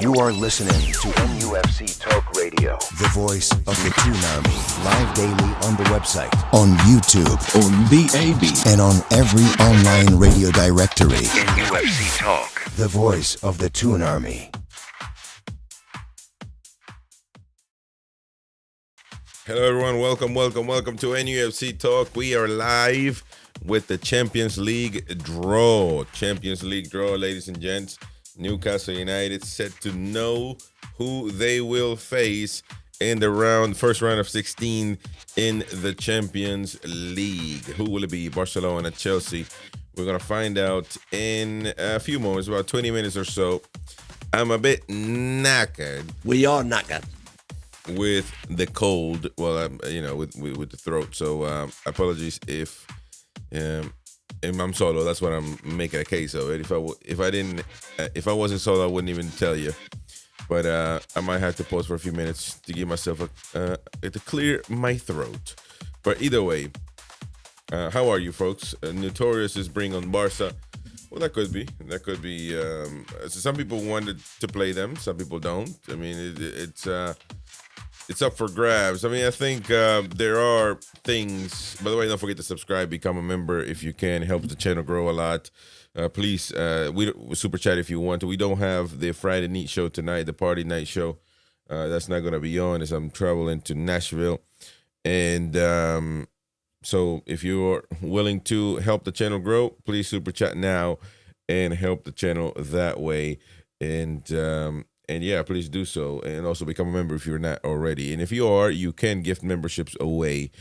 You are listening to NUFC Talk Radio, the voice of the Toon Army. Live daily on the website, on YouTube, on DAB, and on every online radio directory. NUFC Talk, the voice of the Toon Army. Hello everyone, welcome to NUFC Talk. We are live with the Champions League draw. Champions League draw, ladies and gents. Newcastle United set to know who they will face in the first round of 16 in the Champions League. Who will it be? Barcelona, Chelsea. We're going to find out in a few moments, about 20 minutes or so. I'm a bit knackered. We are knackered. With the cold, well, with the throat. So apologies if I'm solo. That's what I'm making a case of it. If I wasn't solo, I wouldn't even tell you. But I might have to pause for a few minutes to give myself to clear my throat. But either way, how are you, folks? Notorious is bring on Barca. Well, that could be. Some people wanted to play them. Some people don't. I mean, it's up for grabs. I mean, I think there are things. By the way, don't forget to subscribe, become a member if you can. Helps the channel grow a lot. Please, we super chat if you want to. We don't have the Friday Neat show tonight, the party night show. That's not going to be on as I'm traveling to Nashville. And so if you're willing to help the channel grow, please super chat now and help the channel that way. And yeah, please do so. And also become a member if you're not already. And if you are, you can gift memberships away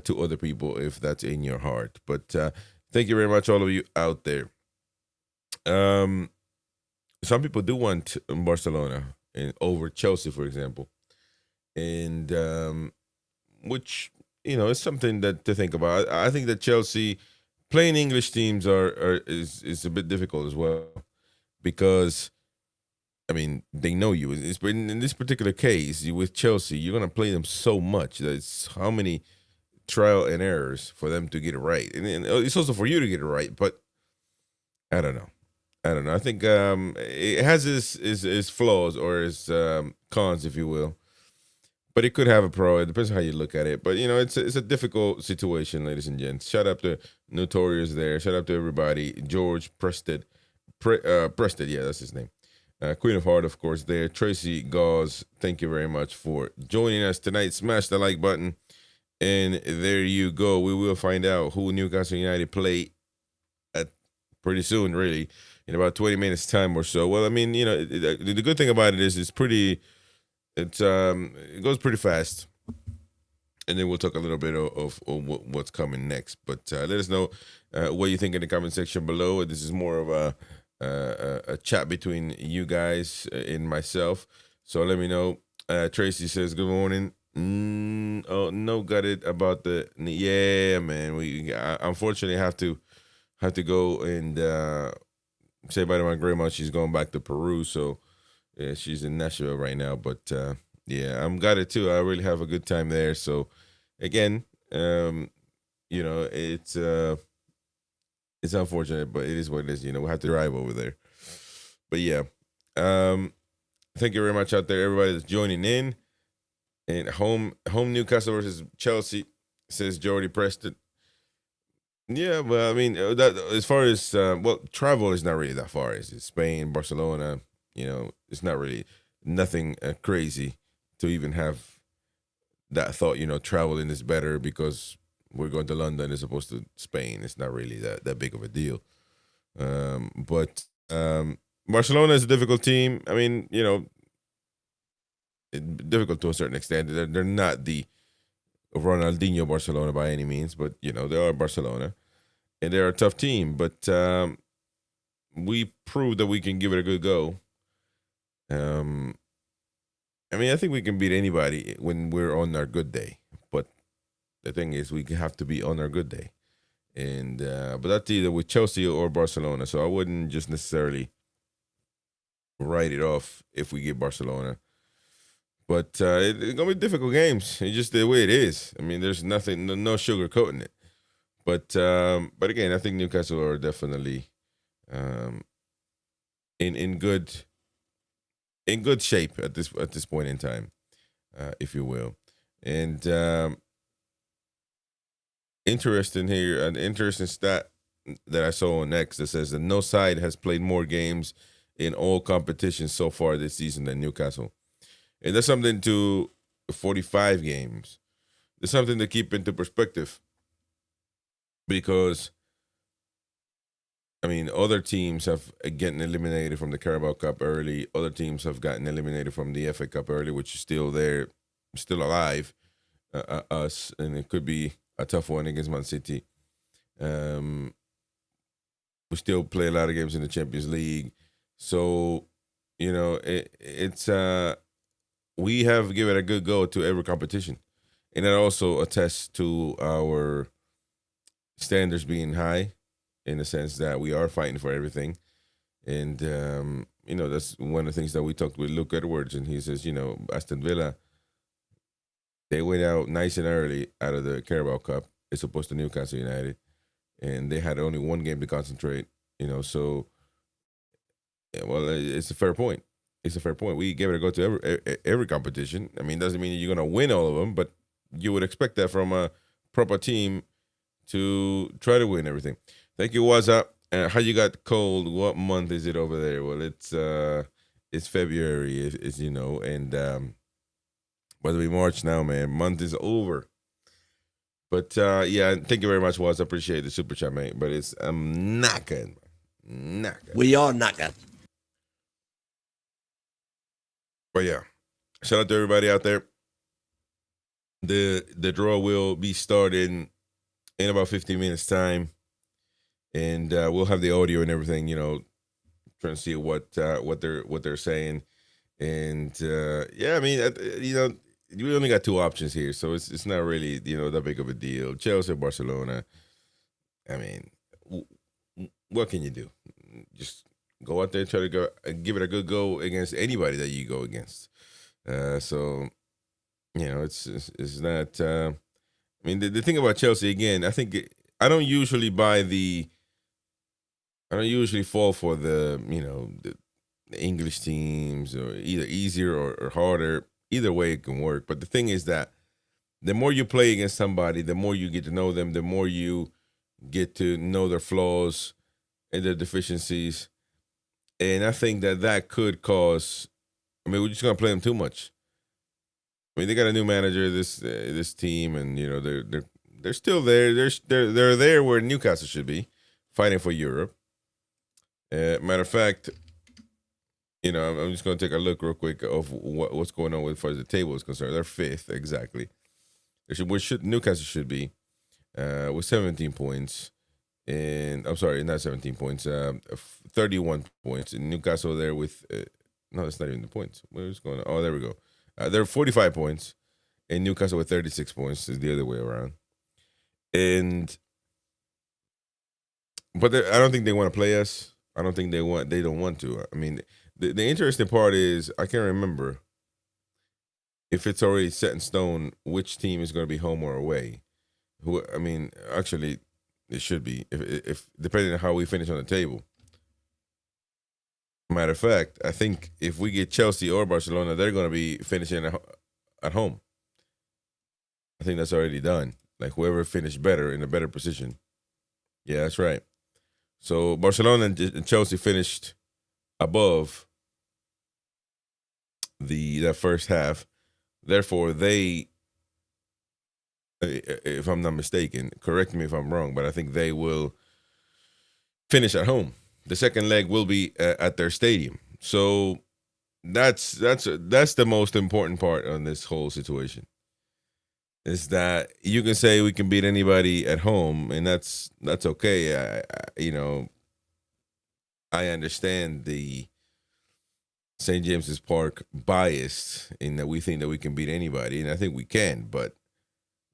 to other people if that's in your heart. But thank you very much, all of you out there. Some people do want Barcelona over Chelsea, for example. And which, is something to think about. I think that Chelsea, playing English teams is a bit difficult as well. Because I mean, they know you. In this particular case, with Chelsea, you're going to play them so much that it's how many trial and errors for them to get it right. And it's also for you to get it right, but I don't know. I think it has its flaws or its cons, if you will. But it could have a pro. It depends on how you look at it. But, it's a difficult situation, ladies and gents. Shout out to Notorious there. Shout out to everybody. George Prested. Prested, yeah, that's his name. Queen of Heart, of course, there. Tracy Gauze, thank you very much for joining us tonight. Smash the like button, and there you go. We will find out who Newcastle United play at pretty soon, really, in about 20 minutes time or so. Well, I mean, the good thing about it is it goes pretty fast, and then we'll talk a little bit of what's coming next. But let us know what you think in the comment section below. This is more of a chat between you guys and myself, so let me know. Tracy says good morning. No, got it about the man. We unfortunately have to go and say bye to my grandma. She's going back to Peru, so yeah, she's in Nashville right now. But yeah, I'm got it too. I really have a good time there. So again, it's unfortunate, but it is what it is. We'll have to drive over there. But yeah, thank you very much out there, everybody that's joining in. And home Newcastle versus Chelsea, says Jordy Preston. Yeah, well, I mean, that as far as travel is not really that far. It's Spain, Barcelona. It's not really nothing crazy to even have that thought. Traveling is better because we're going to London as opposed to Spain. It's not really that big of a deal. But Barcelona is a difficult team. I mean, difficult to a certain extent. They're not the Ronaldinho Barcelona by any means, but, they are Barcelona. And they're a tough team. But we proved that we can give it a good go. I think we can beat anybody when we're on our good day. But the thing is, we have to be on our good day, and but that's either with Chelsea or Barcelona. So I wouldn't just necessarily write it off if we get Barcelona. But it's gonna be difficult games. It's just the way it is. I mean, there's nothing, no sugarcoating it. But again, I think Newcastle are definitely in good in good shape at this point in time, if you will. And interesting here, an interesting stat that I saw on X that says that no side has played more games in all competitions so far this season than Newcastle. And that's something to 45 games. There's something to keep into perspective because, I mean, other teams have gotten eliminated from the Carabao Cup early. Other teams have gotten eliminated from the FA Cup early, which is still there, still alive, us, and it could be a tough one against Man City. We still play a lot of games in the Champions League. So, you know, it's we have given a good go to every competition. And that also attests to our standards being high in the sense that we are fighting for everything. And, you know, that's one of the things that we talked with Luke Edwards. And he says, you know, Aston Villa, they went out nice and early out of the Carabao Cup as opposed to Newcastle United. And they had only one game to concentrate, you know, so, yeah, well, it's a fair point. It's a fair point. We gave it a go to every competition. I mean, doesn't mean you're going to win all of them, but you would expect that from a proper team to try to win everything. Thank you, Waza. How you got cold? What month is it over there? Well, it's February, as you know, and by the way, March now, man. Month is over. But yeah, thank you very much, Waza. I appreciate the super chat, mate. But it's knackered. Knackered. We are knackered. But yeah, shout out to everybody out there. The draw will be starting in about 15 minutes time, and we'll have the audio and everything. You know, trying to see what they're saying, and yeah, I mean, you know, we only got two options here, so it's not really, you know, that big of a deal. Chelsea, Barcelona. I mean, what can you do? Just go out there, try to go, give it a good go against anybody that you go against. So, you know, it's not. I mean, the thing about Chelsea, again, I think I don't usually fall for the, you know, the English teams, or either easier or harder. Either way, it can work. But the thing is that the more you play against somebody, the more you get to know them, the more you get to know their flaws and their deficiencies. And I think that could cause. I mean, we're just gonna play them too much. I mean, they got a new manager, this team, and you know they're still there. They're there where Newcastle should be, fighting for Europe. Matter of fact, you know, I'm just gonna take a look real quick of what's going on as far as the table is concerned. They're fifth exactly. Newcastle should be with 17 points. And I'm sorry, not 17 points, 31 points. And Newcastle there with, no, that's not even the points. Where's going on? Oh, there we go. They're 45 points, and Newcastle with 36 points is the other way around. But I don't think they want to play us. I don't think they don't want to. I mean, the interesting part is I can't remember if it's already set in stone which team is going to be home or away. I mean, actually, it should be, if depending on how we finish on the table. Matter of fact, I think if we get Chelsea or Barcelona, they're going to be finishing at home. I think that's already done. Like whoever finished better in a better position. Yeah, that's right. So Barcelona and Chelsea finished above that first half. Therefore, they, if I'm not mistaken, correct me if I'm wrong, but I think they will finish at home. The second leg will be at their stadium. So that's the most important part on this whole situation. Is that you can say we can beat anybody at home, and that's okay. I understand the St. James's Park bias in that we think that we can beat anybody, and I think we can, but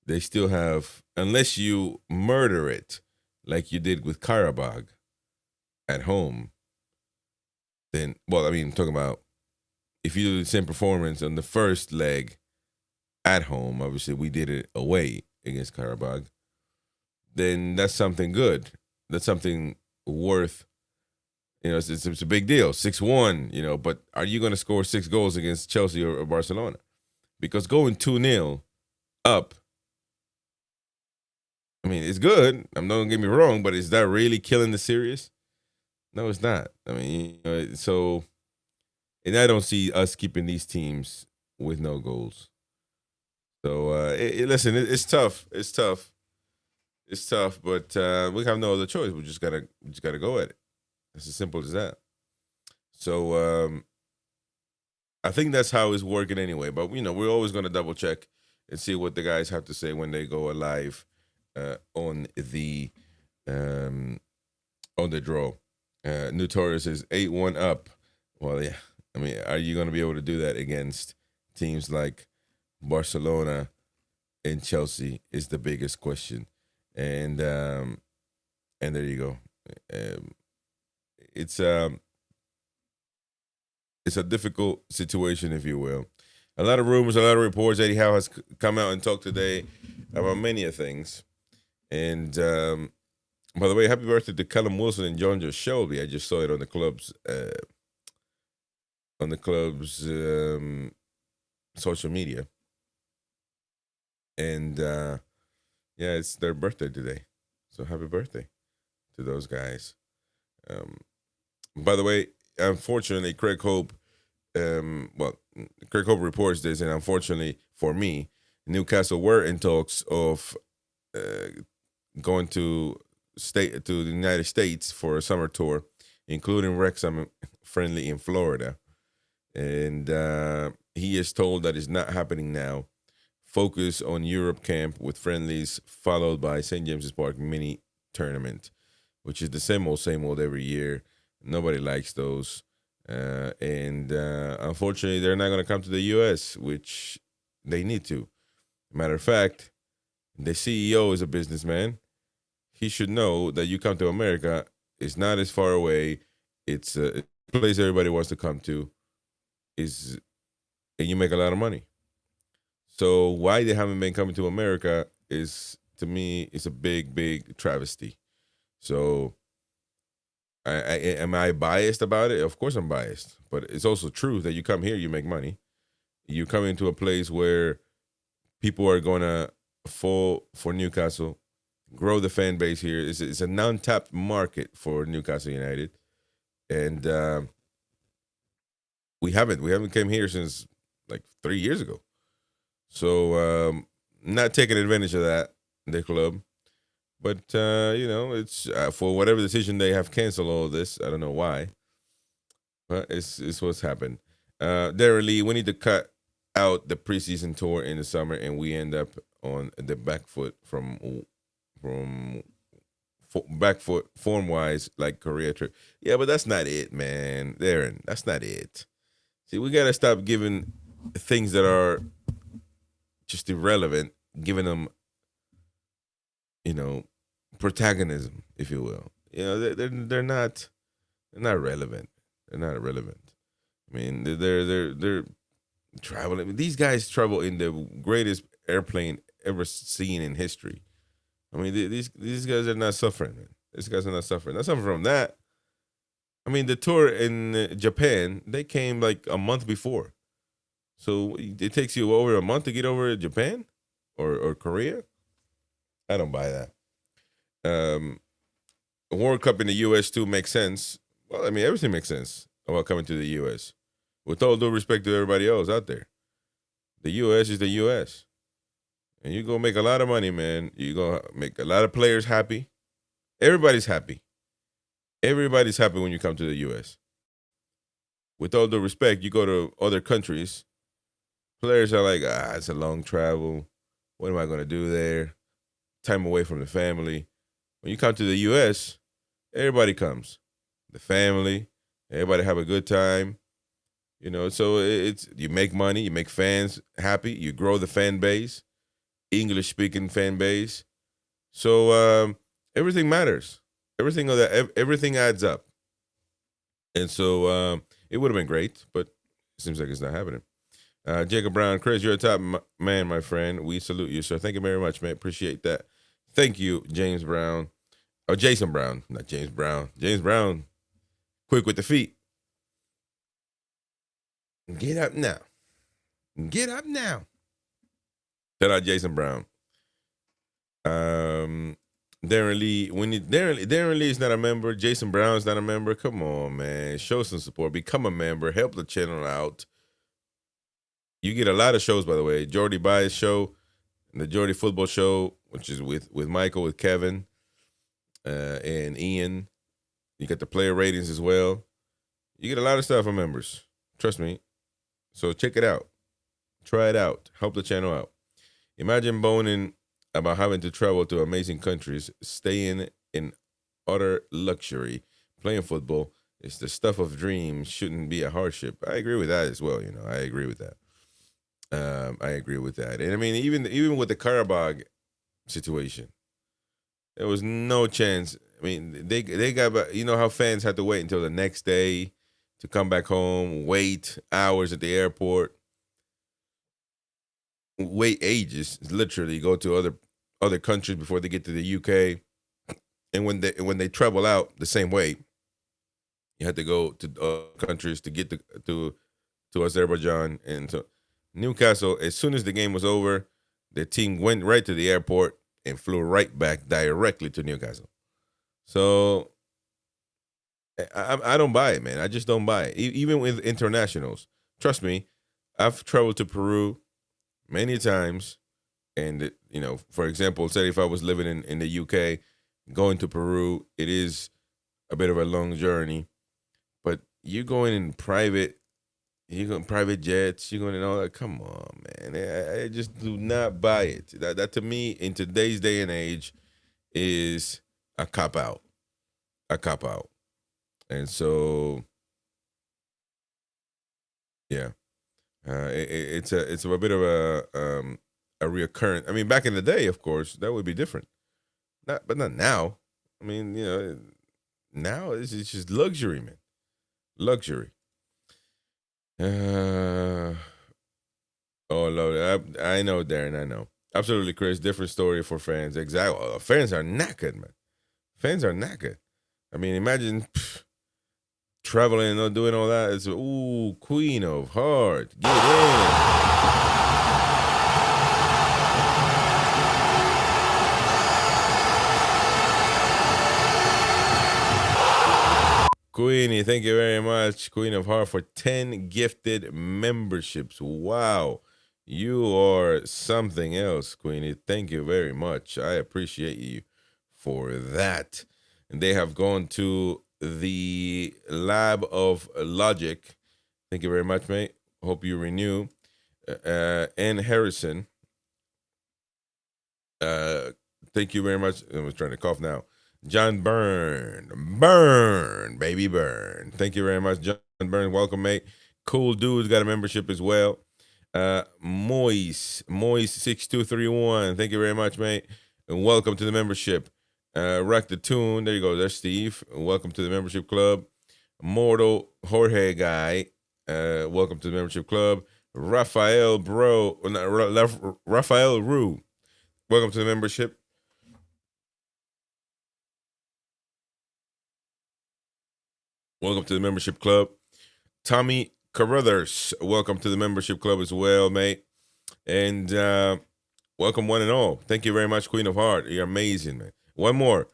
they still have, unless you murder it like you did with Karabakh at home, then, well, I mean, I'm talking about if you do the same performance on the first leg at home, obviously we did it away against Karabakh, then that's something good. That's something worth, it's a big deal, 6-1. But are you going to score 6 goals against Chelsea or Barcelona? Because going 2-0 up, I mean, it's good. Don't get me wrong, but is that really killing the series? No, it's not. I mean, and I don't see us keeping these teams with no goals. So listen, it's tough. It's tough. It's tough, but we have no other choice. We just gotta go at it. It's as simple as that. So I think that's how it's working anyway. But we're always gonna double check and see what the guys have to say when they go live on the draw. Notorious is 8-1 up. Well, yeah. I mean, are you going to be able to do that against teams like Barcelona and Chelsea is the biggest question. And there you go. It's a difficult situation, if you will. A lot of rumors, a lot of reports. Eddie Howe has come out and talked today about many of things. And by the way, happy birthday to Callum Wilson and John Joe Shelby. I just saw it on the club's social media. And it's their birthday today. So happy birthday to those guys. By the way, unfortunately, Craig Hope reports this, and unfortunately for me, Newcastle were in talks of going to the United States for a summer tour, including Wrexham friendly in Florida. And he is told that it's not happening now. Focus on Europe camp with friendlies, followed by St. James's Park mini tournament, which is the same old every year. Nobody likes those. And unfortunately, they're not going to come to the U.S., which they need to. Matter of fact, the CEO is a businessman. He should know that you come to America, it's not as far away. It's a place everybody wants to come to, and you make a lot of money. So why they haven't been coming to America is, to me, it's a big, big travesty. So am I biased about it? Of course I'm biased. But it's also true that you come here, you make money. You come into a place where people are going to fall for Newcastle, grow the fan base here. It's a non-tapped market for Newcastle United. And we haven't came here since like 3 years ago. So not taking advantage of that, the club. But, it's for whatever decision they have canceled all of this. I don't know why. But it's what's happened. Darren Lee, we need to cut out the preseason tour in the summer, and we end up on the back foot from back foot form-wise, like Korea trip. Yeah, but that's not it, man. Darren, that's not it. See, we got to stop giving things that are just irrelevant, giving them, protagonism, if you will. They're not relevant. They're not relevant. I mean, they're traveling. These guys travel in the greatest airplane ever seen in history. I mean, these guys are not suffering, man. These guys are not suffering. Not suffering from that. I mean, the tour in Japan, they came like a month before. So it takes you over a month to get over to Japan or Korea? I don't buy that. A World Cup in the U.S. too makes sense. Well, I mean, everything makes sense about coming to the U.S. With all due respect to everybody else out there. The U.S. is the U.S. And you go make a lot of money, man. You go make a lot of players happy. Everybody's happy. Everybody's happy when you come to the U.S. With all due respect, you go to other countries, players are like, it's a long travel. What am I going to do there? Time away from the family. When you come to the U.S., everybody comes. The family, everybody have a good time. So it's you make money, you make fans happy, you grow the fan base, English-speaking fan base. So everything matters. Everything adds up. And so it would have been great, but it seems like it's not happening. Jacob Brown, Chris, you're a top man, my friend. We salute you, sir. Thank you very much, man. Appreciate that. Thank you, James Brown. Oh, Jason Brown, not James Brown. James Brown quick with the feet. Get up now. Get up now. Shout out Jason Brown. Darren Lee. Darren Lee is not a member. Jason Brown is not a member. Come on, man. Show some support. Become a member. Help the channel out. You get a lot of shows, by the way. Jordy Bias show, the Jordy Football show, which is with Michael, with Kevin, and Ian. You get the player ratings as well. You get a lot of stuff from members. Trust me. So check it out. Try it out. Help the channel out. Imagine boning about having to travel to amazing countries, staying in utter luxury, playing football. It's the stuff of dreams. Shouldn't be a hardship. I agree with that as well. I agree with that. I agree with that. And I mean, even with the Karabakh situation, there was no chance. I mean, they got, how fans had to wait until the next day to come back home, wait hours at the airport, wait ages, literally go to other countries before they get to the UK. And when they travel out the same way, you had to go to countries to get to Azerbaijan and to Newcastle. As soon as the game was over, the team went right to the airport and flew right back directly to Newcastle. So I don't buy it, man. I just don't buy it. Even with internationals. Trust me, I've traveled to Peru many times. And, for example, say if I was living in the UK, going to Peru, it is a bit of a long journey. But you're going in private jets, you're going in all that. Come on, man. I just do not buy it. That to me, in today's day and age, is a cop-out. A cop-out. And so, yeah. It's a bit of a reoccurrent. I mean, back in the day, of course, that would be different. But not now. I mean, now it's just luxury, man. Luxury. Oh, Lord. I know, Darren. I know. Absolutely, Chris. Different story for fans. Exactly. Fans are knackered, man. Fans are knackered. I mean, imagine traveling and doing all that. It's Queen of Heart. Get in. Queenie, thank you very much, Queen of Heart, for 10 gifted memberships. Wow. You are something else, Queenie. Thank you very much. I appreciate you for that. And they have gone to the Lab of Logic. Thank you very much, mate. Hope you renew. Ann Harrison. Thank you very much. I was trying to cough now. John Byrne, baby Byrne. Thank you very much, John Byrne. Welcome, mate. Cool Dude's got a membership as well. Moise 6231. Thank you very much, mate. And welcome to the membership. Rock the Tune. There you go. There's Steve. Welcome to the membership club. Mortal Jorge guy. Welcome to the membership club. Raphael Rue. Welcome to the membership. Welcome to the membership club. Tommy Carruthers, welcome to the membership club as well, mate. And welcome one and all. Thank you very much, Queen of Heart. You're amazing, man. One more.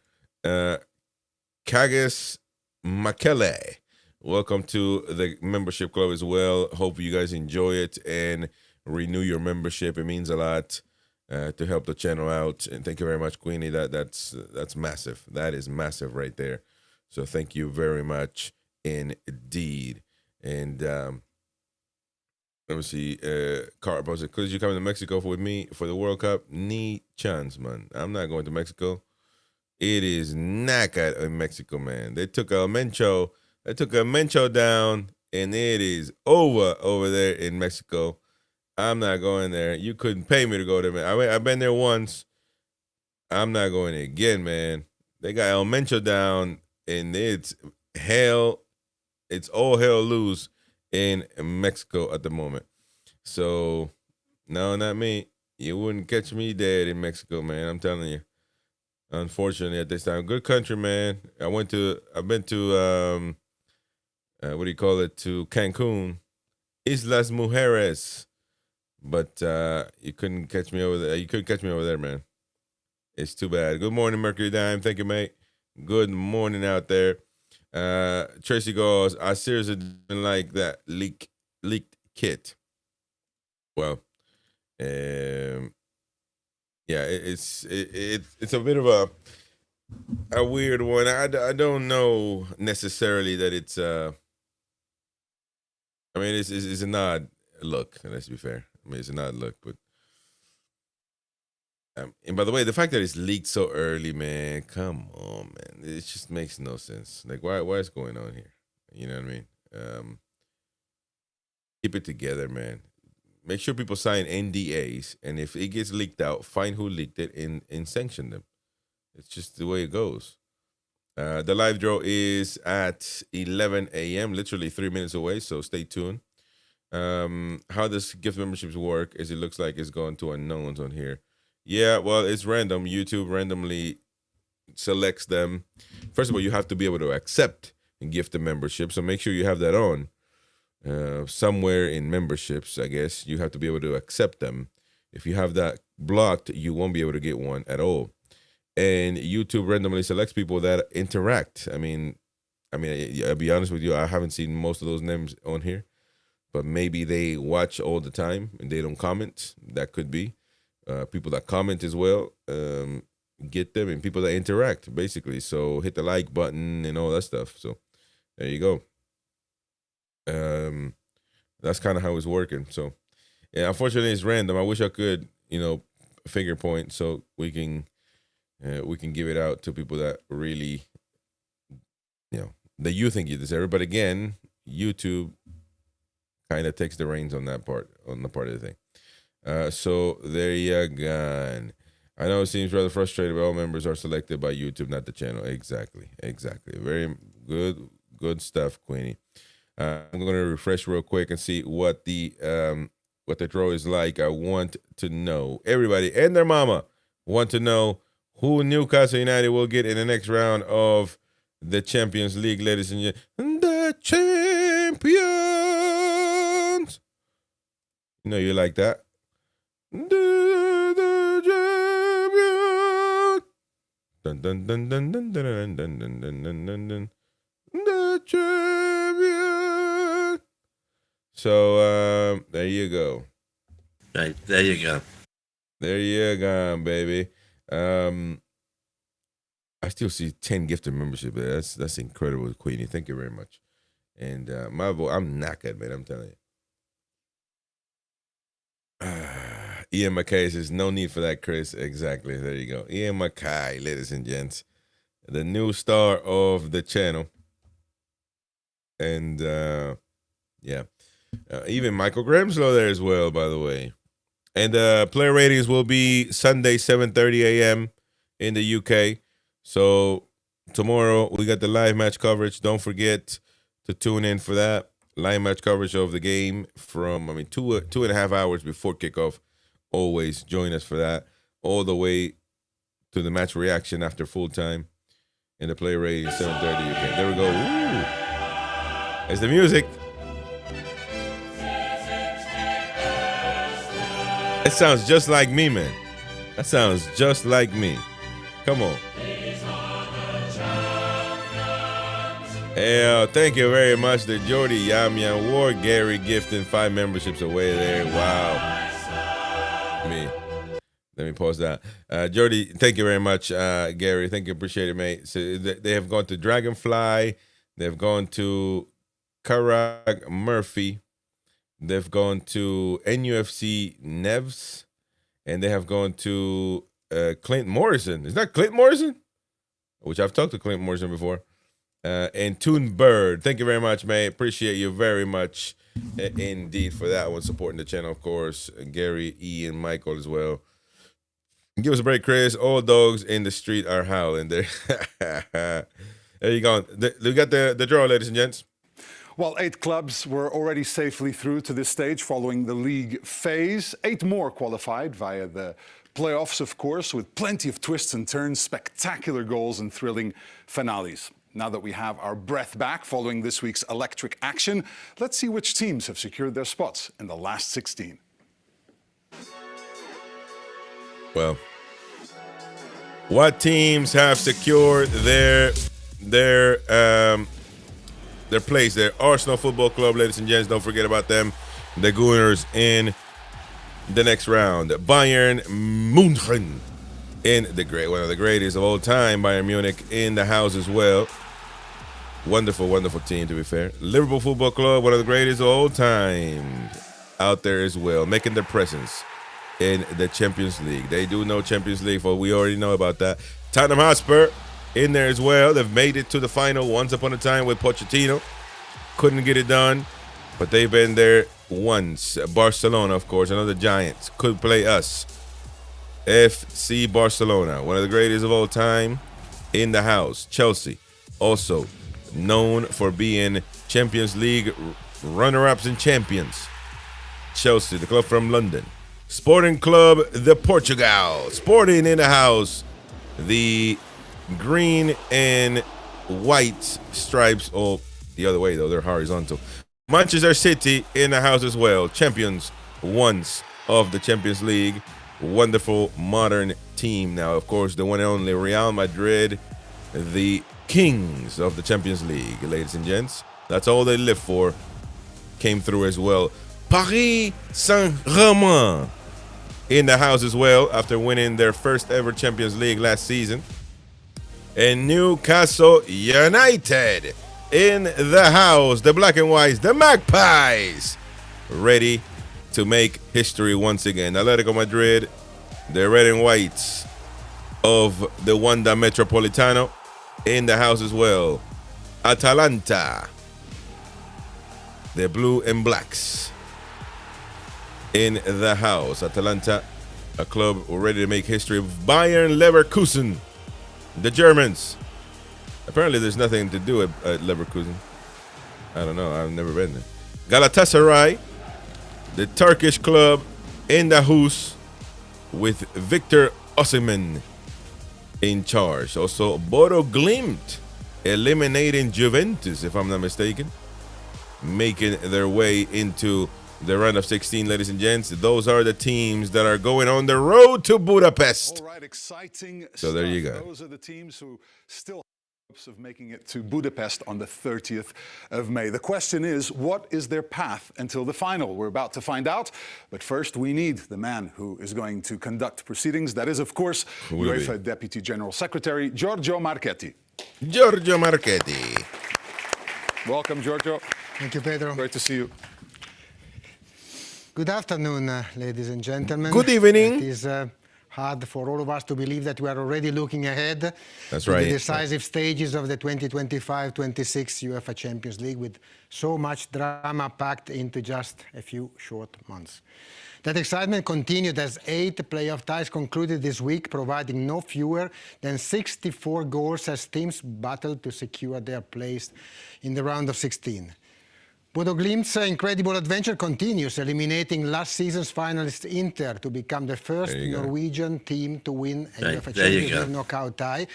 Kagas Makele, welcome to the membership club as well. Hope you guys enjoy it and renew your membership. It means a lot to help the channel out. And thank you very much, Queenie. That's massive. That is massive right there. So thank you very much indeed. And let me see. Car posted, could you come to Mexico with me for the World Cup? Ni chance, man. I'm not going to Mexico. It is knackered in Mexico, man. They took El Mencho down, and it is over there in Mexico. I'm not going there. You couldn't pay me to go there, man. I've been there once. I'm not going again, man. They got El Mencho down, and it's hell. It's all hell loose in Mexico at the moment. So, no, not me. You wouldn't catch me dead in Mexico, man. I'm telling you. Unfortunately, at this time, good country, man. I've been to what do you call it, to Cancun, Islas Mujeres. But you couldn't catch me over there. You couldn't catch me over there, man. It's too bad. Good morning, Mercury Dime. Thank you, mate. Good morning out there. Tracy goes, I seriously didn't like that leaked kit. Well, yeah, it's a bit of a weird one. I don't know necessarily that it's I mean, it's an odd look. Let's be fair. I mean, it's an odd look, but and by the way, the fact that it's leaked so early, man, come on, man, it just makes no sense. Like, why is going on here? You know what I mean? Keep it together, man. Make sure people sign NDAs, and if it gets leaked out, find who leaked it and sanction them. It's just the way it goes. The live draw is at 11 a.m., literally 3 minutes away, so stay tuned. How does gift memberships work? As it looks like it's going to unknowns on here. Yeah, well, it's random. YouTube randomly selects them. First of all, you have to be able to accept and gift the membership, so make sure you have that on. Somewhere in memberships, I guess, you have to be able to accept them. If you have that blocked, you won't be able to get one at all. And YouTube randomly selects people that interact. I mean, I'll be honest with you, I haven't seen most of those names on here, but maybe they watch all the time and they don't comment. That could be. People that comment as well, get them, and people that interact, basically. So hit the like button and all that stuff. So there you go. That's kind of how it's working. So yeah, unfortunately it's random. I wish I could, figure point so we can give it out to people that really, that you think you deserve. But again, YouTube kind of takes the reins on that part, on the part of the thing. So there you go. I know it seems rather frustrating, but all members are selected by YouTube, not the channel. Exactly. Very good stuff, Queenie. I'm going to refresh real quick and see what the draw is like. I want to know, everybody and their mama want to know who Newcastle United will get in the next round of the Champions League, ladies and gentlemen. The champions. You like that? The champions. Dun dun dun dun dun dun dun dun dun dun dun dun. The champion. So there you go. Right, there you go. There you go, baby. I still see 10 gifted membership. That's incredible, Queenie. Thank you very much. And my vote, I'm knackered, man. I'm telling you. Ian McKay says, no need for that, Chris. Exactly. There you go. Ian McKay, ladies and gents. The new star of the channel. And, yeah. Even Michael Gramslow there as well, by the way. And player ratings will be Sunday, 7:30 a.m. in the UK. So tomorrow we got the live match coverage. Don't forget to tune in for that. Live match coverage of the game from, 2.5 hours before kickoff. Always join us for that. All the way to the match reaction after full time. And the player rating, 7:30 UK. There we go. Ooh. There's the music. That sounds just like me, man. That sounds just like me. Come on. Yeah, thank you very much to Jordy Yam Yam Ward, Gary gifting 5 memberships away there. Wow. Let me pause that. Jordy, thank you very much, Gary. Thank you, appreciate it, mate. So they have gone to Dragonfly. They've gone to Karag Murphy. They've gone to NUFC Nevs, and they have gone to Clint Morrison. Is that Clint Morrison? Which I've talked to Clint Morrison before. And Toon Bird. Thank you very much, mate. Appreciate you very much indeed for that one. Supporting the channel, of course. Gary, Ian, Michael as well. Give us a break, Chris. All dogs in the street are howling. There you go. We got the draw, ladies and gents. Well, 8 clubs were already safely through to this stage following the league phase. 8 more qualified via the playoffs, of course, with plenty of twists and turns, spectacular goals and thrilling finales. Now that we have our breath back following this week's electric action, let's see which teams have secured their spots in the last 16. Well, what teams have secured their place there? Arsenal Football Club, ladies and gents, don't forget about them. The Gooners in the next round. Bayern München in one of the greatest of all time. Bayern Munich in the house as well. Wonderful, wonderful team, to be fair. Liverpool Football Club, one of the greatest of all time, out there as well, making their presence in the Champions League. They do know Champions League, for we already know about that. Tottenham Hotspur in there as well. They've made it to the final once upon a time with Pochettino. Couldn't get it done, but they've been there once. Barcelona, of course, another giant, could play us. FC Barcelona, one of the greatest of all time, in the house. Chelsea, also known for being Champions League runner-ups and champions. Chelsea, the club from London. Sporting Club de Portugal, Sporting in the house. The green and white stripes, oh, the other way though, they're horizontal. Manchester City in the house as well, champions once of the Champions League. Wonderful modern team now. Of course, the one and only Real Madrid, the kings of the Champions League, ladies and gents. That's all they live for. Came through as well. Paris Saint-Germain in the house as well after winning their first ever Champions League last season. And Newcastle United in the house. The black and whites, the Magpies, ready to make history once again. Atletico Madrid, the red and whites of the Wanda Metropolitano, in the house as well. Atalanta, the blue and blacks, in the house. Atalanta, a club ready to make history. Bayern Leverkusen, the Germans. Apparently there's nothing to do at Leverkusen. I don't know, I've never been there. Galatasaray, the Turkish club, in the house with Victor Osimhen in charge. Also, Bodo Glimt eliminating Juventus, if I'm not mistaken, making their way into the round of 16, ladies and gents. Those are the teams that are going on the road to Budapest. All right, exciting So there you go. Those are the teams who still hopes of making it to Budapest on the 30th of May. The question is, what is their path until the final? We're about to find out, but first we need the man who is going to conduct proceedings. That is, of course, UEFA Deputy General Secretary Giorgio Marchetti. Giorgio Marchetti. Welcome, Giorgio. Thank you, Pedro. Great to see you. Good afternoon, ladies and gentlemen. Good evening. It is hard for all of us to believe that we are already looking ahead. That's to right. the decisive stages of the 2025-26 UEFA Champions League, with so much drama packed into just a few short months. That excitement continued as 8 playoff ties concluded this week, providing no fewer than 64 goals as teams battled to secure their place in the round of 16. Bodo Glimt's incredible adventure continues, eliminating last season's finalist Inter to become the first Norwegian team to win a UEFA Champions League knockout tie.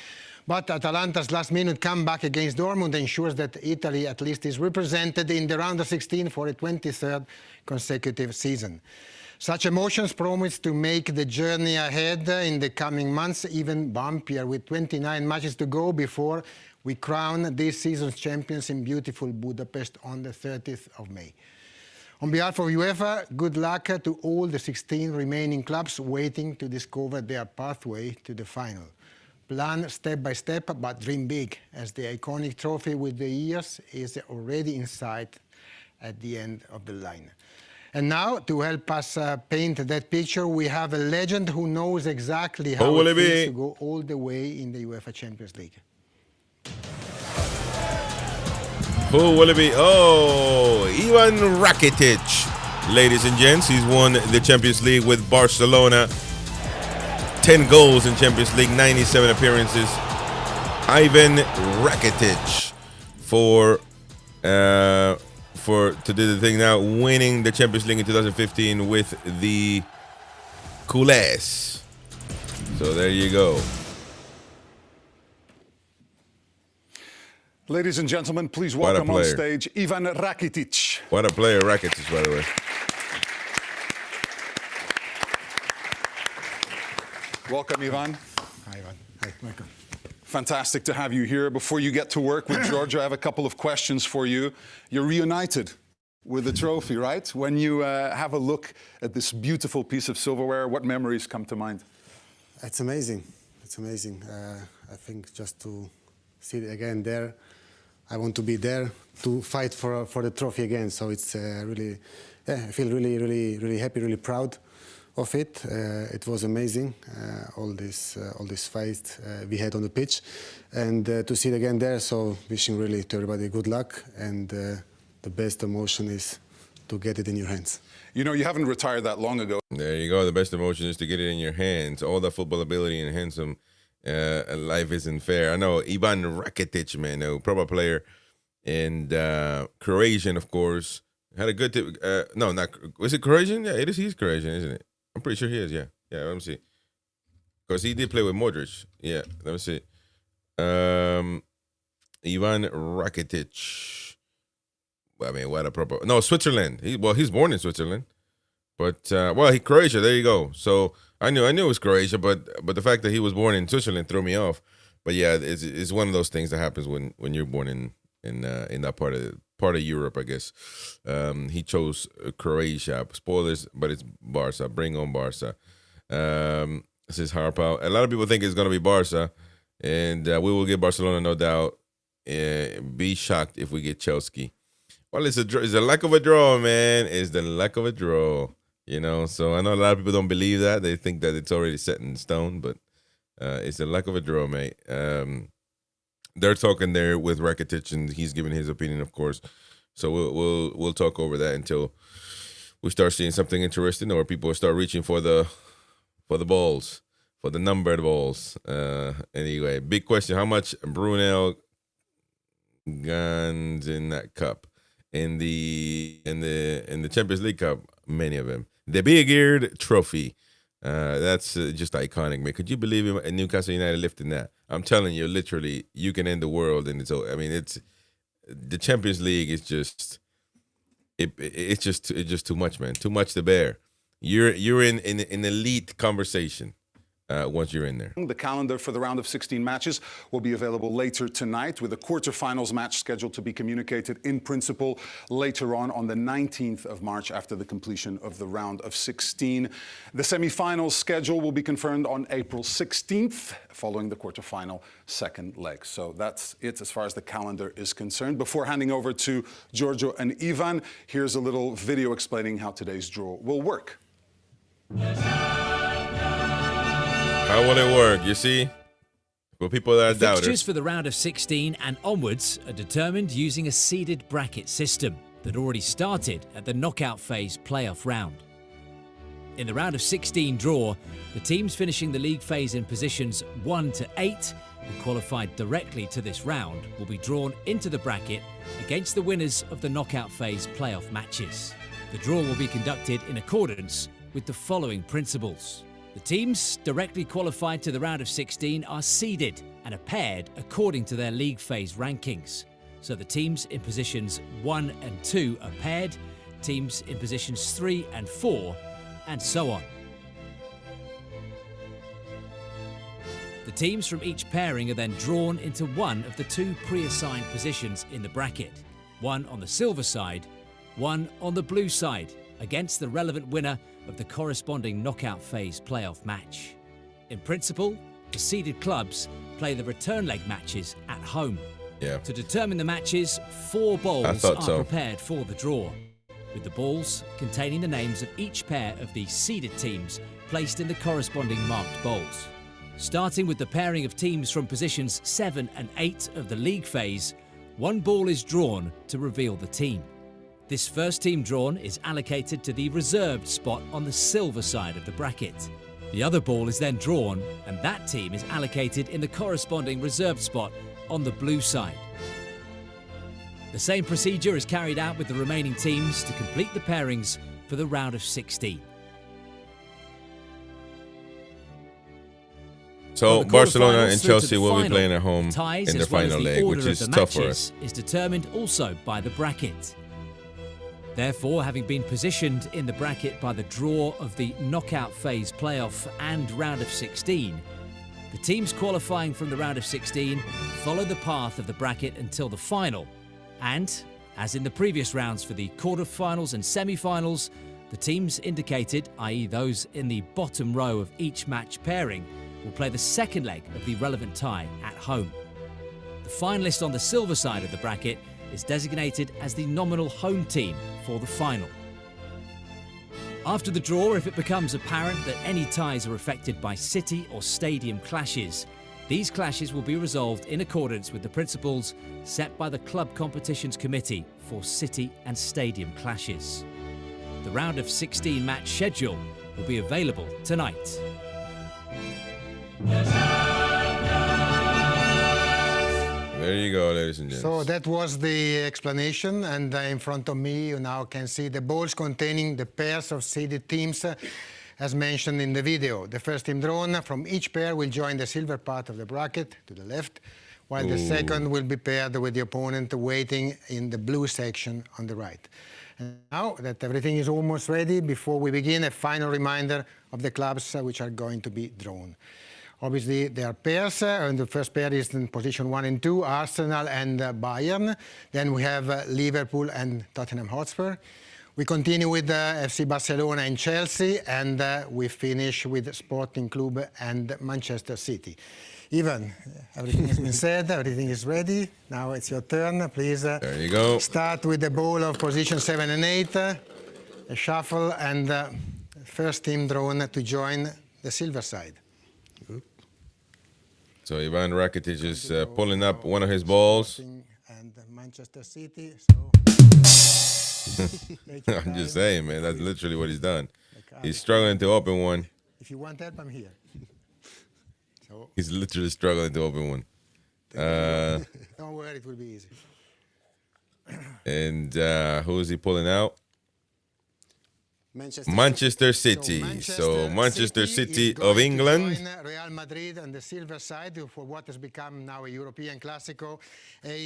But Atalanta's last-minute comeback against Dortmund ensures that Italy at least is represented in the round of 16 for a 23rd consecutive season. Such emotions promise to make the journey ahead in the coming months even bumpier, with 29 matches to go before we crown this season's champions in beautiful Budapest on the 30th of May. On behalf of UEFA, good luck to all the 16 remaining clubs waiting to discover their pathway to the final. Plan step by step, but dream big, as the iconic trophy with the years is already in sight at the end of the line. And now, to help us paint that picture, we have a legend who knows exactly how it feels to go all the way in the UEFA Champions League. Who will it be? Oh, Ivan Rakitic, ladies and gents. He's won the Champions League with Barcelona. 10 goals in Champions League, 97 appearances. Ivan Rakitic to do the thing now, winning the Champions League in 2015 with the Culés. So there you go. Ladies and gentlemen, please What a welcome on player. stage Ivan Rakitic. What a player Rakitic, by the way. Welcome, Ivan. Hi, Ivan. Hi, welcome. Fantastic to have you here. Before you get to work with Georgia, I have a couple of questions for you. You're reunited with the trophy, right? When you have a look at this beautiful piece of silverware, what memories come to mind? It's amazing. It's amazing. I think just to see it again there, I want to be there to fight for the trophy again. So it's really, I feel really happy, really proud of it. It was amazing, all this fight we had on the pitch, and to see it again there. So wishing really to everybody good luck, and the best emotion is to get it in your hands. You know, you haven't retired that long ago. There you go. The best emotion is to get it in your hands. All that football ability and handsome life isn't fair. I know Ivan Rakitic, man, a proper player, and Croatian, of course, had a good. No, not was it Croatian? Yeah, it is. He's Croatian, isn't it? I'm pretty sure he is. Yeah, yeah. Let me see. Because he did play with Modric. Yeah, let me see. Ivan Rakitic. I mean, what a proper. No, Switzerland. He's born in Switzerland, but he Croatia. There you go. So I knew it was Croatia, but the fact that he was born in Switzerland threw me off. But yeah, it's one of those things that happens when you're born in that part of Europe, I guess. He chose Croatia. Spoilers, but it's Barca. Bring on Barca. This is Harpal. A lot of people think it's going to be Barca, and we will get Barcelona, no doubt. Be shocked if we get Chelsea. Well, it's a lack of a draw, man. It's the lack of a draw, you know. So I know a lot of people don't believe that. They think that it's already set in stone, but it's a lack of a draw, mate. They're talking there with Rakitic, and he's giving his opinion, of course. So we'll talk over that until we start seeing something interesting, or people start reaching for the balls, for the numbered balls. Anyway, big question: how much Brunel guns in that cup? In the Champions League Cup, many of them. The big-eared trophy. That's just iconic, man. Could you believe in Newcastle United lifting that? I'm telling you, literally, you can end the world, and it's the Champions League is just it's just too much, man. Too much to bear. You're in an elite conversation once you're in there. The calendar for the round of 16 matches will be available later tonight, with the quarterfinals match scheduled to be communicated in principle later on the 19th of March after the completion of the round of 16. The semi-finals schedule will be confirmed on April 16th following the quarterfinal second leg. So that's it as far as the calendar is concerned. Before handing over to Giorgio and Ivan, here's a little video explaining how today's draw will work. How will it work? You see? For people that are doubters. Fixtures for the round of 16 and onwards are determined using a seeded bracket system that already started at the knockout phase playoff round. In the round of 16 draw, the teams finishing the league phase in positions 1 to 8 who qualified directly to this round will be drawn into the bracket against the winners of the knockout phase playoff matches. The draw will be conducted in accordance with the following principles. The teams directly qualified to the round of 16 are seeded and are paired according to their league phase rankings. So the teams in positions 1 and 2 are paired, teams in positions 3 and 4, and so on. The teams from each pairing are then drawn into one of the two pre-assigned positions in the bracket, one on the silver side, one on the blue side, against the relevant winner of the corresponding knockout phase playoff match. In principle, the seeded clubs play the return leg matches at home. Yeah. To determine the matches, 4 balls are so. prepared for the draw, with the balls containing the names of each pair of the seeded teams placed in the corresponding marked bowls. Starting with the pairing of teams from positions 7 and 8 of the league phase, 1 ball is drawn to reveal the team. This first team drawn is allocated to the reserved spot on the silver side of the bracket. The other ball is then drawn, and that team is allocated in the corresponding reserved spot on the blue side. The same procedure is carried out with the remaining teams to complete the pairings for the round of 16. So From the Barcelona quarterfinals and through to Chelsea the will be final, playing at home ties in the as well as final the leg, order which of is the tough for matches us. is determined also by the bracket. Therefore, having been positioned in the bracket by the draw of the knockout phase playoff and round of 16, the teams qualifying from the round of 16 follow the path of the bracket until the final. And, as in the previous rounds for the quarterfinals and semi-finals, the teams indicated, i.e. those in the bottom row of each match pairing, will play the second leg of the relevant tie at home. The finalist on the silver side of the bracket is designated as the nominal home team for the final. After the draw, if it becomes apparent that any ties are affected by city or stadium clashes, these clashes will be resolved in accordance with the principles set by the Club Competitions Committee for city and stadium clashes. The round of 16 match schedule will be available tonight. There you go, ladies and gents. So that was the explanation, and in front of me you now can see the balls containing the pairs of seeded teams as mentioned in the video. The first team drawn from each pair will join the silver part of the bracket to the left, while the second will be paired with the opponent waiting in the blue section on the right. And now that everything is almost ready, before we begin, a final reminder of the clubs which are going to be drawn. Obviously, there are pairs, and the first pair is in position 1 and 2, Arsenal and Bayern. Then we have Liverpool and Tottenham Hotspur. We continue with FC Barcelona and Chelsea, and we finish with Sporting Club and Manchester City. Ivan, everything has been said, everything is ready. Now it's your turn. Please There you go. start with the ball of position 7 and 8, a shuffle, and first team drawn to join the silver side. So Ivan Rakitic is pulling up one of his balls. And Manchester City. I'm just saying, man, that's literally what he's done. He's struggling to open one. If you want help, I'm here. So, He's literally struggling to open one. don't worry, it will be easy. And who is he pulling out? Manchester. Manchester City. So Manchester City is going of to England. join Real Madrid on the silver side for what has become now a European Classico.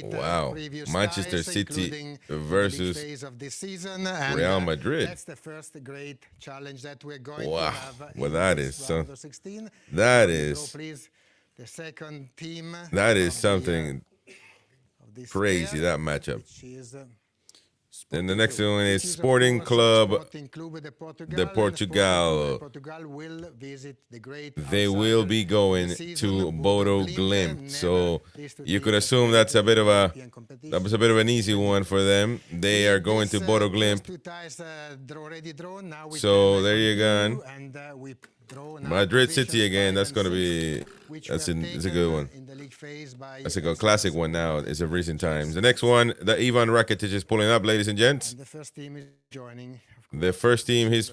Wow. Previous Manchester ties, City including versus the phase of this season. And, Real Madrid. That's the first great challenge that we're going Wow. to have. Well, in that this is round of 16. that So, is please, the second team. that is of the, something of this crazy, pair, that matchup. which is, And the next one is which is, of Sporting course, Club Sporting Club de Portugal. de And Portugal. Portugal will visit the great They will be outsider going this season, to Bodo Glimt. never So these two you teams could have assume played that's a bit of a European competition. that was a bit of an easy one for them. They are going to These, Bodo first Glimt. two ties, already drawn. Now we So can there you continue, go. and, we draw now Madrid City positions again. 5 That's and going to 6, be which that's were it's a taken good one. in the league phase by That's a good FC classic one now. It's of recent times. The next one, the Ivan Rakitic is pulling up, ladies and gents. And the first team is joining. Of course, The first team he's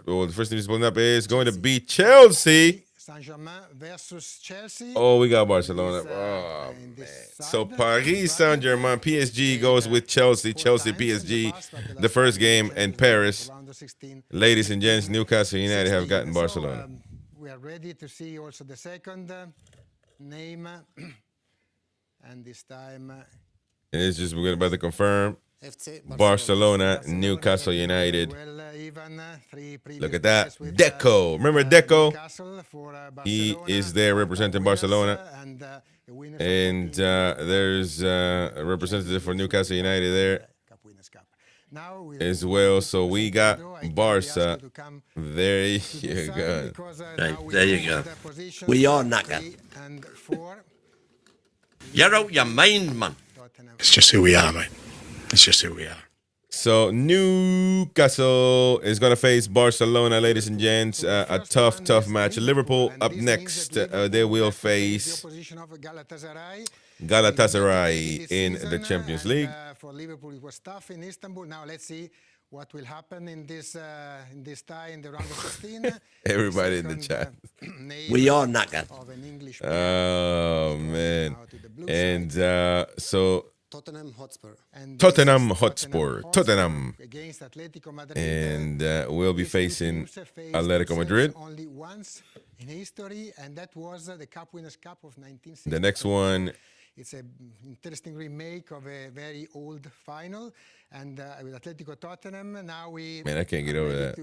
pulling up is going to be Chelsea. Saint-Germain versus Chelsea. Oh, we got Barcelona. Is, Oh, in this man. So side. Paris Saint-Germain, PSG goes with Chelsea. Chelsea, PSG, the first game, and Paris. Round of 16. Ladies and gents, Newcastle United have gotten So, Barcelona. we are ready to see also the second name. And this time, And it's just we're about to confirm FC Barcelona, Newcastle United. well, Ivan, three previous Look at that. guys with, Deco. Remember Deco? Newcastle for, He Barcelona, is there representing Barcelona. and, the winners of And there's a representative for Newcastle United there Cup Winners' Cup. Now we as well. So we got Barca. There you go. Right, there you go. We are knackered. You're out your mind, man. It's just who we are, mate. It's just who we are. So Newcastle is going to face Barcelona, ladies and gents. A tough match. Liverpool up next. They will face Galatasaray in the Champions League. For Liverpool, it was tough in Istanbul. Now let's see what will happen in this tie in the round of 16. Everybody in the chat. We are knackered. Of an English Oh, man. now to the blue And side. so Tottenham Hotspur. And Tottenham this is Hotspur. Tottenham. against Atletico Madrid. And we'll be These two facing teams faced Atletico themselves Madrid. only once in history, and that was the Cup Winners' Cup of 1960. The next one. It's an interesting remake of a very old final, and with Atletico Tottenham, now we... Man, I can't get over that.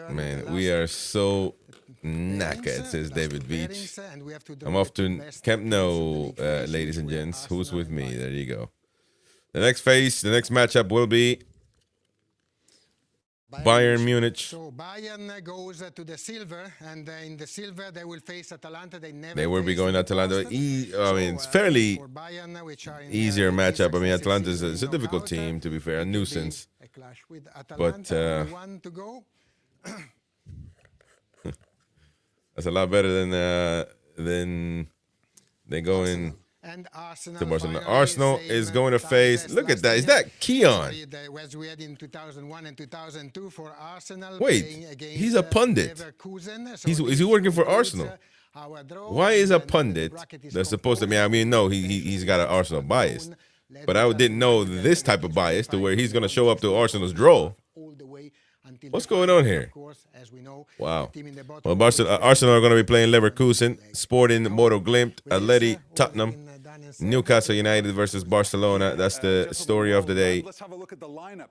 Man, we are so knackered, says David Beach. I'm off to Camp Nou, ladies and gents. Who's with me? There you go. The next matchup will be Bayern Munich. So Bayern goes to the silver, and in the silver they will face Atalanta. They will be going to Atalanta. I mean, it's fairly easier matchup. I mean, Atalanta is a difficult team, to be fair, a nuisance. But that's a lot better than they go in. And to Barcelona. Arsenal is going to face. Look at that. Is that Keon? As we had in 2001 and 2002 for Arsenal. Wait, he's a pundit. Is he working for Arsenal? Why is a pundit that's supposed to be? I mean, no, he's got an Arsenal bias, but I didn't know this type of bias to where he's going to show up to Arsenal's draw. What's going on here? Wow. Well, Arsenal are going to be playing Leverkusen, Sporting, Bodo Glimt, Atleti, Tottenham, Newcastle United versus Barcelona. That's the story of the day. Let's have a look at the lineup.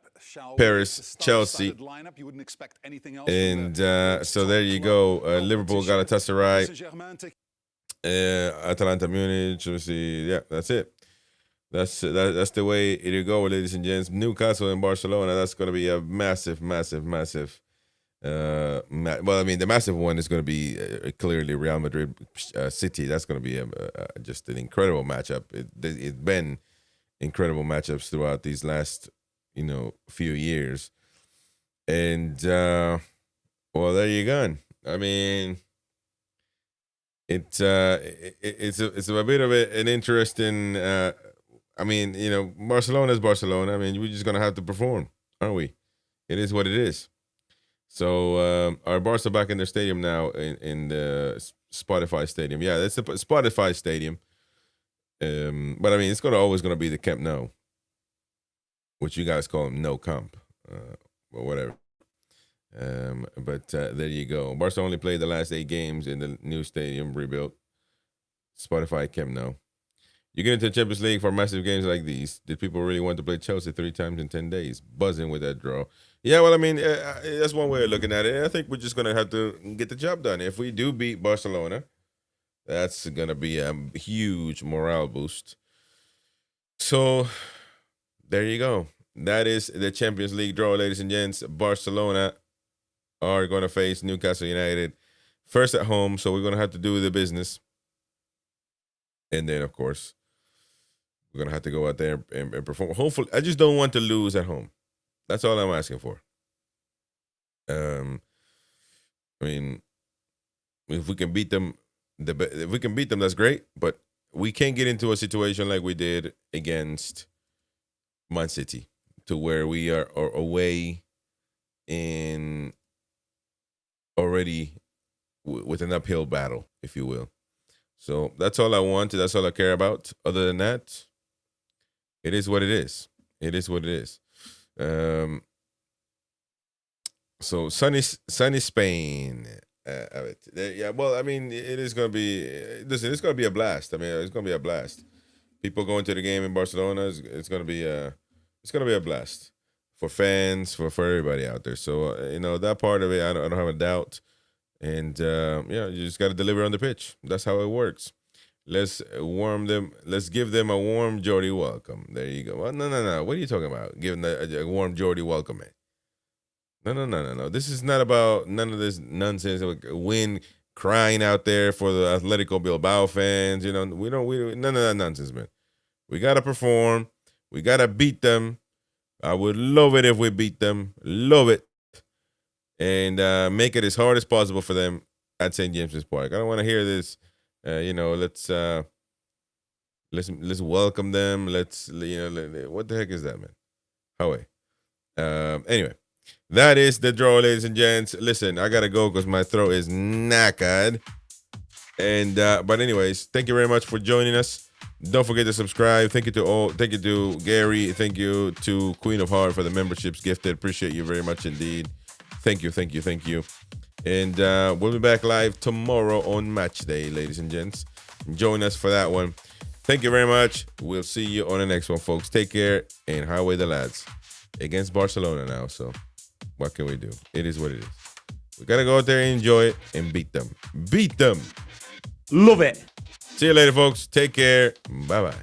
Paris, Chelsea. And so there you go. Liverpool, Galatasaray, Atalanta, Munich. Let me see. Yeah, that's it. That's the way it'll go, ladies and gents. Newcastle and Barcelona. That's going to be a massive. Well, I mean, the massive one is going to be clearly Real Madrid City. That's going to be just an incredible matchup. It's been incredible matchups throughout these last few years. And well, there you go. I mean, it's a bit of an interesting. I mean, Barcelona is Barcelona. I mean, we're just going to have to perform, aren't we? It is what it is. So, are Barca back in their stadium now in the Spotify Stadium? Yeah, that's the Spotify Stadium. But, I mean, it's always going to be the Camp Nou, which you guys call No Camp, or whatever. But there you go. Barca only played the last 8 games in the new stadium rebuilt. Spotify Camp Nou. You get into the Champions League for massive games like these. Did people really want to play Chelsea 3 times in 10 days? Buzzing with that draw. Yeah, well, I mean, that's one way of looking at it. I think we're just going to have to get the job done. If we do beat Barcelona, that's going to be a huge morale boost. So, there you go. That is the Champions League draw, ladies and gents. Barcelona are going to face Newcastle United first at home, so we're going to have to do the business. And then, of course, we're going to have to go out there and perform. Hopefully, I just don't want to lose at home. That's all I'm asking for. I mean, if we can beat them, that's great. But we can't get into a situation like we did against Man City, to where we are away in already with an uphill battle, if you will. So that's all I want. That's all I care about. Other than that, it is what it is. It is what it is. So sunny Spain. Yeah, well, I mean, it is going to be. Listen, it's going to be a blast. I mean, it's going to be a blast. People going to the game in Barcelona. It's going to be a blast for fans, for everybody out there. So that part of it, I don't have a doubt. And you just got to deliver on the pitch. That's how it works. Let's warm them. Let's give them a warm Geordie welcome. There you go. Well, no. What are you talking about? Giving a warm Geordie welcome, man. No. This is not about none of this nonsense. Win crying out there for the Atletico Bilbao fans. We don't none of that nonsense, man. We gotta perform. We gotta beat them. I would love it if we beat them. Love it. And make it as hard as possible for them at St. James's Park. I don't want to hear this. Let's welcome them. What the heck is that, man? Howie. Anyway, that is the draw, ladies and gents. Listen, I gotta go because my throat is knackered. And but anyways, thank you very much for joining us. Don't forget to subscribe. Thank you to all. Thank you to Gary. Thank you to Queen of Heart for the memberships gifted. Appreciate you very much indeed. Thank you. And we'll be back live tomorrow on Match Day, ladies and gents. Join us for that one. Thank you very much. We'll see you on the next one, folks. Take care and highway the lads. Against Barcelona now, so what can we do? It is what it is. We got to go out there and enjoy it and beat them. Beat them. Love it. See you later, folks. Take care. Bye-bye.